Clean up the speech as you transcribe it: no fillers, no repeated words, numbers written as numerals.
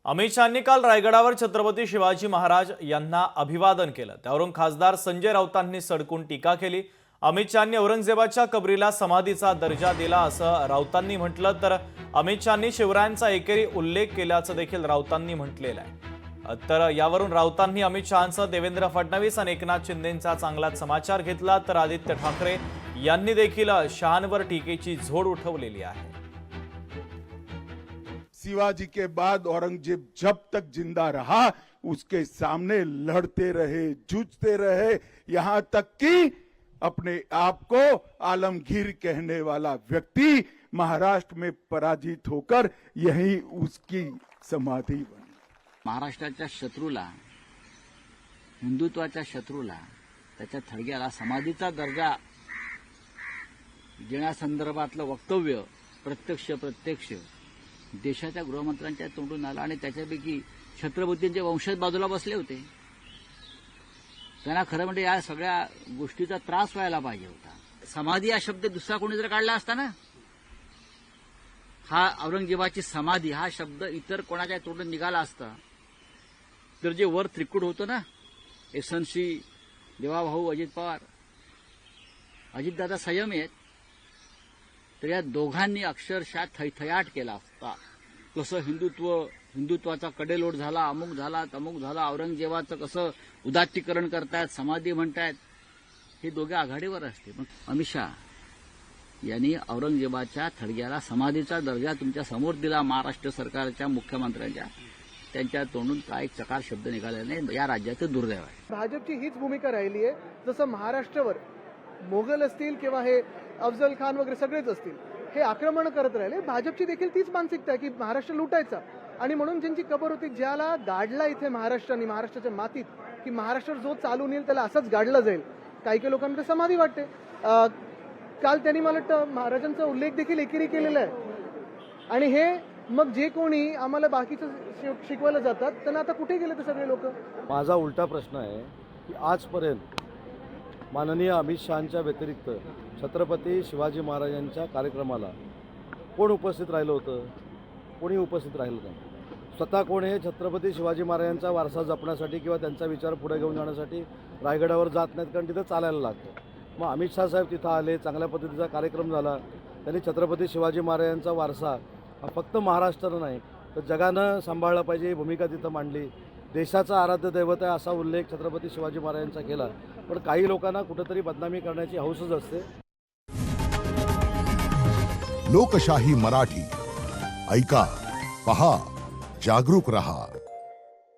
अमित शहांनी काल रायगडावर छत्रपती शिवाजी महाराज यांना अभिवादन केलं। त्यावरून खासदार संजय राऊतांनी सडकून टीका केली। अमित शहांनी औरंगजेबाच्या कबरीला समाधीचा दर्जा दिला असं राऊतांनी म्हटलं, तर अमित शहांनी शिवरायांचा एकेरी उल्लेख केल्याचं देखील राऊतांनी म्हटलेलं आहे। तर यावरून राऊतांनी अमित शहांसह देवेंद्र फडणवीस आणि एकनाथ शिंदेंचा चांगलाच समाचार घेतला, तर आदित्य ठाकरे यांनी देखील शहांवर टीकेची झोड उठवलेली आहे। शिवाजी के बाद औरंगजेब जब तक जिंदा रहा उसके सामने लड़ते रहे, जूझते रहे, यहां तक कि अपने आप को आलमगीर कहने वाला व्यक्ति महाराष्ट्र में पराजित होकर यही उसकी समाधि बनी। महाराष्ट्राच्या शत्रूला, हिंदुत्वाच्या शत्रूला, त्याच्या थडग्याला समाधीचा दर्जा देण्यासंदर्भातलं वक्तव्य प्रत्यक्ष देशाच्या गृहमंत्र्यांच्या तोंडून आलं आणि त्याच्यापैकी छत्रपतींचे वंशज बाजूला बसले होते। त्यांना खरं म्हणजे या सगळ्या गोष्टीचा त्रास व्हायला पाहिजे होता। समाधी हा शब्द दुसरा कोणी जर काढला असता ना, हा औरंगजेबाची समाधी हा शब्द इतर कोणाच्या तोंडून निघाला असता, तर जे वर त्रिकूट होतं ना, एसएनसी, देवाभाऊ अजित पवार, अजितदादा संयमी आहेत, तर या दोघांनी अक्षरशः थैथयाट केला असता। कसं हिंदुत्वाचा कडेलोट झाला, अमुक झाला, तमुक झाला, औरंगजेबाचं कसं उदात्तीकरण करतायत, समाधी म्हणतायत, हे दोघे आघाडीवर असते। पण अमित शहा यांनी औरंगजेबाच्या थडग्याला समाधीचा दर्जा तुमच्या समोर दिला। महाराष्ट्र सरकारच्या मुख्यमंत्र्यांच्या त्यांच्या तोंडून काय चकार शब्द निघाले नाही, या राज्याचं दुर्दैव आहे। भाजपची हीच भूमिका राहिली आहे। जसं महाराष्ट्रावर मोगल असतील किंवा हे अफजल खान वगैरे सगळेच असतील, हे आक्रमण करत राहिले, भाजपची देखील तीच मानसिकता आहे की महाराष्ट्र लुटायचा। आणि म्हणून ज्यांची कबर होती, ज्याला गाडला इथे महाराष्ट्राने, महाराष्ट्राच्या मातीत, की महाराष्ट्र जो चालून येईल त्याला असंच गाडलं जाईल, काही लोकांना समाधी वाटते। काल त्यांनी मला वाटतं महाराजांचा उल्लेख देखील एकेरी केलेला आहे। आणि हे मग जे कोणी आम्हाला बाकीचं शिकवायला जातात त्यांना आता कुठे गेले ते सगळे लोक? माझा उलटा प्रश्न आहे की आजपर्यंत माननीय अमित शहांच्या व्यतिरिक्त छत्रपती शिवाजी महाराजांच्या कार्यक्रमाला कोण उपस्थित राहिलं होतं? कोणी उपस्थित राहिलं नाही। स्वतः कोण हे छत्रपती शिवाजी महाराजांचा वारसा जपण्यासाठी किंवा त्यांचा विचार पुढे घेऊन जाण्यासाठी रायगडावर जात नाहीत, कारण तिथं चालायला लागतं। मग अमित शहा साहेब तिथं आले, चांगल्या पद्धतीचा कार्यक्रम झाला, त्यांनी छत्रपती शिवाजी महाराजांचा वारसा हा फक्त महाराष्ट्रानं नाही तर जगानं सांभाळला पाहिजे ही भूमिका तिथं मांडली। देशाचा आराध्य दैवत आहे असा उल्लेख छत्रपती शिवाजी महाराजांचा केला, पण काही लोकांना कुठेतरी बदनामी करण्याची हौसच असते। लोकशाही मराठी ऐका, पहा, जागरूक रहा।